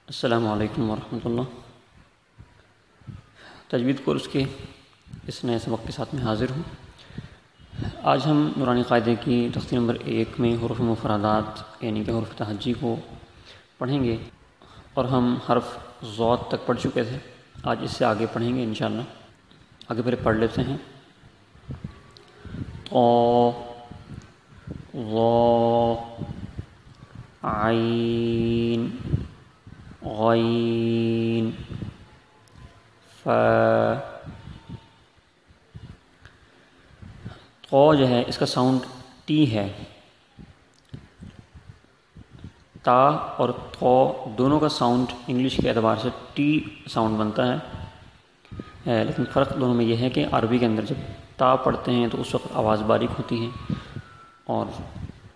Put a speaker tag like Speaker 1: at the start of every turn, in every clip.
Speaker 1: السلام علیکم ورحمۃ اللہ۔ تجوید کورس کے اس نئے سبق کے ساتھ میں حاضر ہوں۔ آج ہم نورانی قاعدے کی تختی نمبر 1 میں حروف مفردات یعنی کہ حروف تہجی کو پڑھیں گے، اور ہم حرف ضاد تک پڑھ چکے تھے۔ آج اس سے آگے پڑھیں گے انشاءاللہ۔ آگے پہلے پڑھ لیتے ہیں۔ طا، ظا، عین، غین، فا۔ طا جو ہے اس کا ساؤنڈ ٹی ہے۔ تا اور طا دونوں کا ساؤنڈ انگلش کے اعتبار سے ٹی ساؤنڈ بنتا ہے، لیکن فرق دونوں میں یہ ہے کہ عربی کے اندر جب تا پڑھتے ہیں تو اس وقت آواز باریک ہوتی ہے، اور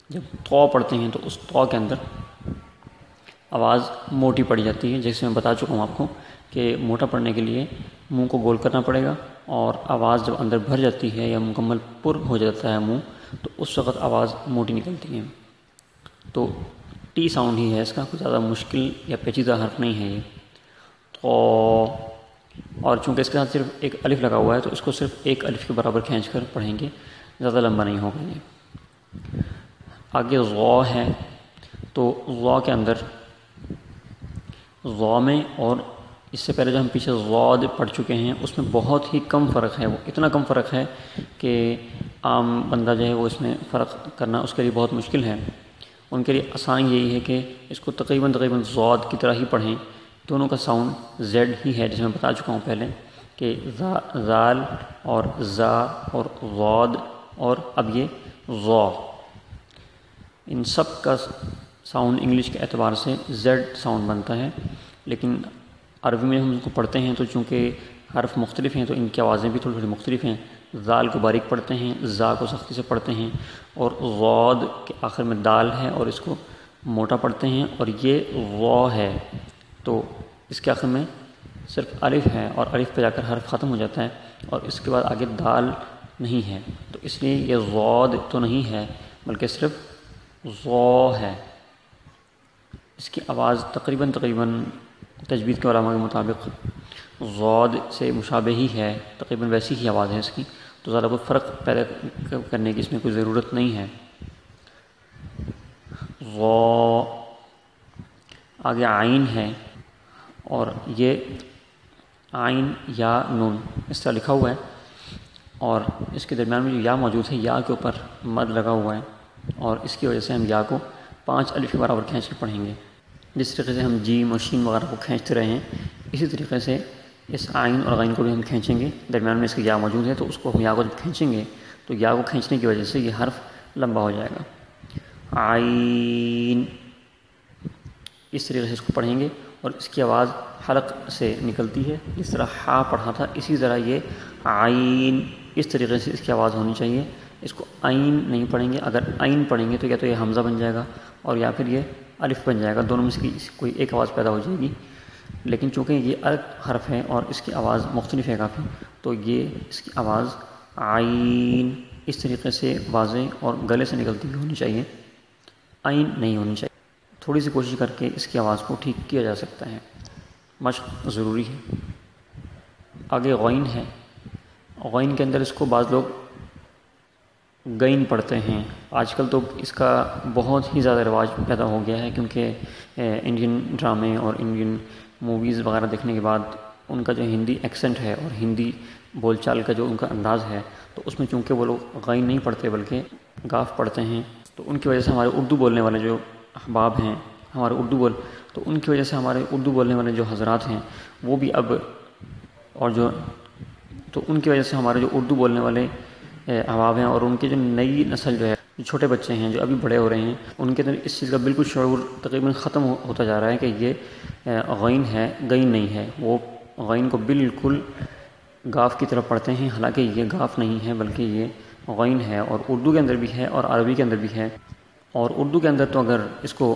Speaker 1: جب طا پڑھتے ہیں تو اس طا کے اندر آواز موٹی پڑ جاتی ہے۔ جیسے میں بتا چکا ہوں آپ کو کہ موٹا پڑھنے کے لیے منہ کو گول کرنا پڑے گا، اور آواز جب اندر بھر جاتی ہے یا مکمل پر ہو جاتا ہے منہ، تو اس وقت آواز موٹی نکلتی ہے۔ تو ٹی ساؤنڈ ہی ہے اس کا، کوئی زیادہ مشکل یا پیچیدہ حرف نہیں ہے یہ۔ تو اور چونکہ اس کے ساتھ صرف ایک الف لگا ہوا ہے تو اس کو صرف ایک الف کے برابر کھینچ کر پڑھیں گے، زیادہ لمبا نہیں ہوگا یہ۔ آگے ظا ہے، تو ظا کے اندر ظا میں اور اس سے پہلے جو ہم پیچھے ضاد پڑھ چکے ہیں اس میں بہت ہی کم فرق ہے۔ وہ اتنا کم فرق ہے کہ عام بندہ جو ہے وہ اس میں فرق کرنا اس کے لیے بہت مشکل ہے۔ ان کے لیے آسان یہی ہے کہ اس کو تقریباً ضاد کی طرح ہی پڑھیں۔ دونوں کا ساؤنڈ زیڈ ہی ہے، جیسے میں بتا چکا ہوں پہلے کہ زال اور زا اور ضاد اور اب یہ ظا، ان سب کا ساؤنڈ انگلش کے اعتبار سے زیڈ ساؤنڈ بنتا ہے، لیکن عربی میں ہم اس کو پڑھتے ہیں تو چونکہ حرف مختلف ہیں تو ان کی آوازیں بھی تھوڑی تھوڑی مختلف ہیں۔ زال کو باریک پڑھتے ہیں، زا کو سختی سے پڑھتے ہیں، اور ضاد کے آخر میں دال ہے اور اس کو موٹا پڑھتے ہیں، اور یہ وا ہے تو اس کے آخر میں صرف الف ہے، اور الف پہ جا کر حرف ختم ہو جاتا ہے، اور اس کے بعد آگے دال نہیں ہے، تو اس لیے یہ ضاد تو نہیں ہے بلکہ صرف ظا ہے۔ اس کی آواز تقریباً تجوید کے علماء کے مطابق ضاد سے مشابہ ہی ہے، تقریباً ویسی ہی آواز ہے اس کی، تو زیادہ کوئی فرق پیدا کرنے کی اس میں کوئی ضرورت نہیں ہے۔ ظا، آگے عین ہے، اور یہ عین یا نون اس طرح لکھا ہوا ہے، اور اس کے درمیان میں جو یا موجود ہے، یا کے اوپر مد لگا ہوا ہے، اور اس کی وجہ سے ہم یا کو 5 الف کے برابر کھینچ کے پڑھیں گے۔ جس طریقے سے ہم جیم اور شین وغیرہ کو کھینچتے رہے ہیں، اسی طریقے سے اس عین اور غین کو بھی ہم کھینچیں گے۔ درمیان میں اس کی یا موجود ہے تو اس کو ہم یا کو جب کھینچیں گے تو یا کو کھینچنے کی وجہ سے یہ حرف لمبا ہو جائے گا۔ عین، اس طریقے سے اس کو پڑھیں گے، اور اس کی آواز حلق سے نکلتی ہے، جس طرح ہا پڑھا تھا اسی طرح یہ عین اس طریقے سے اس کی آواز ہونی چاہیے۔ اس کو عین نہیں پڑھیں گے، اگر عین پڑھیں گے تو یا تو یہ حمزہ بن جائے گا اور یا پھر یہ الف بن جائے گا، دونوں میں سے کوئی ایک آواز پیدا ہو جائے گی۔ لیکن چونکہ یہ الگ حرف ہے اور اس کی آواز مختلف ہے کافی، تو یہ اس کی آواز عین اس طریقے سے واضح اور گلے سے نکلتی ہوئی ہونی چاہیے، عین نہیں ہونی چاہیے۔ تھوڑی سی کوشش کر کے اس کی آواز کو ٹھیک کیا جا سکتا ہے، مشق ضروری ہے۔ آگے غین ہے، غین کے اندر اس کو بعض لوگ گین پڑھتے ہیں۔ آج کل تو اس کا بہت ہی زیادہ رواج پیدا ہو گیا ہے، کیونکہ انڈین ڈرامے اور انڈین موویز وغیرہ دیکھنے کے بعد ان کا جو ہندی ایکسنٹ ہے اور ہندی بول چال کا جو ان کا انداز ہے، تو اس میں چونکہ وہ لوگ غین نہیں پڑھتے بلکہ گاف پڑھتے ہیں، تو ان کی وجہ سے ہمارے اردو بولنے والے جو احباب ہیں، ہمارے تو ان کی وجہ سے ہمارے اردو بولنے والے جو حضرات ہیں وہ بھی اب تو ان کی وجہ سے ہمارے جو اردو بولنے والے احباب ہیں اور ان کی جو نئی نسل جو ہے، جو چھوٹے بچے ہیں جو ابھی بڑے ہو رہے ہیں، ان کے اندر اس چیز کا بالکل شعور تقریباً ختم ہوتا جا رہا ہے کہ یہ غین ہے، گین نہیں ہے۔ وہ غین کو بالکل گاف کی طرف پڑھتے ہیں، حالانکہ یہ گاف نہیں ہے بلکہ یہ غین ہے، اور اردو کے اندر بھی ہے اور عربی کے اندر بھی ہے۔ اور اردو کے اندر تو اگر اس کو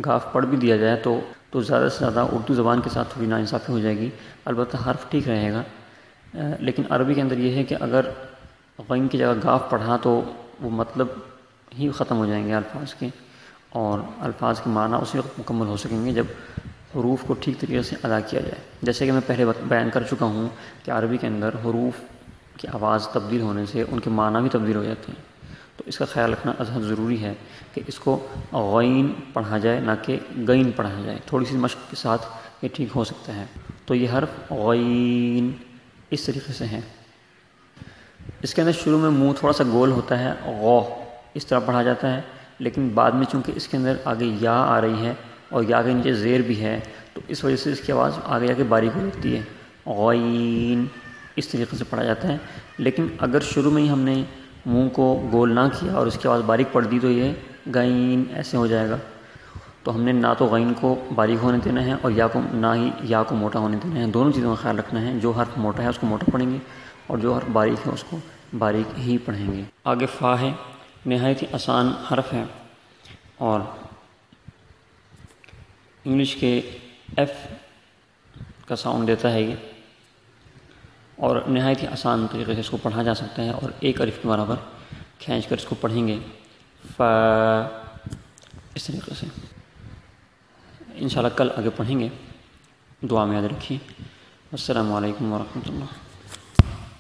Speaker 1: گاف پڑھ بھی دیا جائے تو زیادہ سے زیادہ اردو زبان کے ساتھ تھوڑی ناانصافی ہو جائے گی، البتہ حرف ٹھیک رہے گا۔ لیکن عربی کے اندر یہ ہے کہ اگر غین کی جگہ گاف پڑھا تو وہ مطلب ہی ختم ہو جائیں گے الفاظ کے، اور الفاظ کے معنی اسی وقت مکمل ہو سکیں گے جب حروف کو ٹھیک طریقے سے ادا کیا جائے. جیسے کہ میں پہلے بیان کر چکا ہوں کہ عربی کے اندر حروف کی آواز تبدیل ہونے سے ان کے معنی بھی تبدیل ہو جاتے ہیں. تو اس کا خیال رکھنا ازحد ضروری ہے کہ اس کو غین پڑھا جائے نہ کہ غین پڑھا جائے. تھوڑی سی مشق کے ساتھ یہ ٹھیک ہو سکتا ہے. تو یہ حرف غین اس طریقے سے ہے. اس کے اندر شروع میں منہ تھوڑا سا گول ہوتا ہے، غو اس طرح پڑھا جاتا ہے، لیکن بعد میں چونکہ اس کے اندر آگے یا آ رہی ہے اور یا کے نیچے زیر بھی ہے تو اس وجہ سے اس کی آواز آگے جا کے باریک ہو جاتی ہے. غین اس طریقے سے پڑھا جاتا ہے. لیکن اگر شروع میں ہی ہم نے منہ کو گول نہ کیا اور اس کی آواز باریک پڑھ دی تو یہ غین ایسے ہو جائے گا. تو ہم نے نہ تو غین کو باریک ہونے دینا ہے اور نہ ہی یا کو موٹا ہونے دینا ہے. دونوں چیزوں کا خیال رکھنا ہے. جو حرف موٹا ہے اس کو موٹا پڑھیں گے اور جو حرف باریک ہے اس کو باریک ہی پڑھیں گے. آگے فا ہے، نہایت ہی آسان حرف ہے اور انگلش کے ایف کا ساؤنڈ دیتا ہے یہ، اور نہایت ہی آسان طریقے سے اس کو پڑھا جا سکتا ہے. اور ایک الف کے برابر کھینچ کر اس کو پڑھیں گے فا اس طریقے سے. انشاءاللہ کل آگے پڑھیں گے. دعا میں یاد رکھیے. السلام علیکم ورحمۃ اللہ.